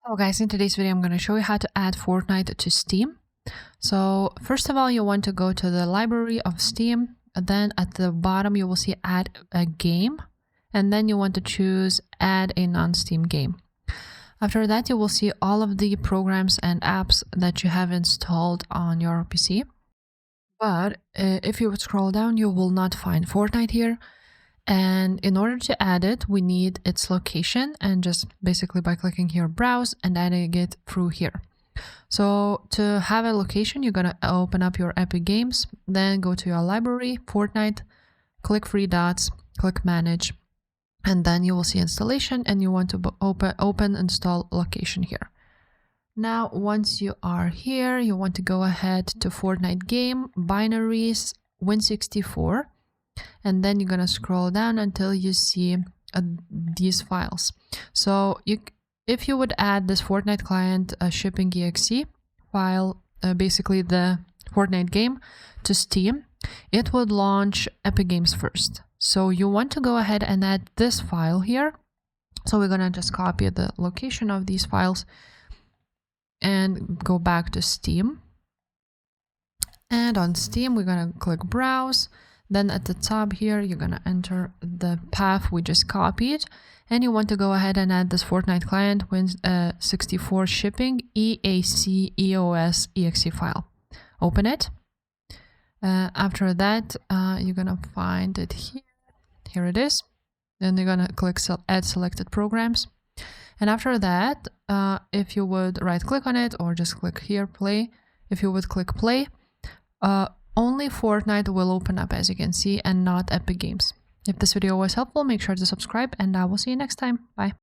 Hello guys, in today's video I'm going to show you how to add Fortnite to Steam. So first of all, you want to go to the library of Steam, and then at the bottom you will see add a game, and then you want to choose add a non-Steam game. After that you will see all of the programs and apps that you have installed on your PC. But if you would scroll down, you will not find Fortnite here. And in order to add it, we need its location, and just basically by clicking here, browse, and adding it through here. So to have a location, you're gonna open up your Epic Games, then go to your library, Fortnite, click three dots, click manage, and then you will see installation, and you want to open install location here. Now, once you are here, you want to go ahead to Fortnite game, binaries, Win64, and then you're gonna scroll down until you see these files. So if you would add this Fortnite client shipping exe file, basically the Fortnite game, to Steam, it would launch Epic Games first. So you want to go ahead and add this file here. So we're gonna just copy the location of these files and go back to Steam. And on Steam, we're gonna click browse. Then at the top here, you're gonna enter the path we just copied, and you want to go ahead and add this Fortnite client Win64 shipping EAC EOS exe file. Open it. After that, you're gonna find it here. Here it is. Then you're gonna click add selected programs. And after that, if you would right click on it or just click here, play. If you would click play, only Fortnite will open up, as you can see, and not Epic Games. If this video was helpful, make sure to subscribe, and I will see you next time. Bye.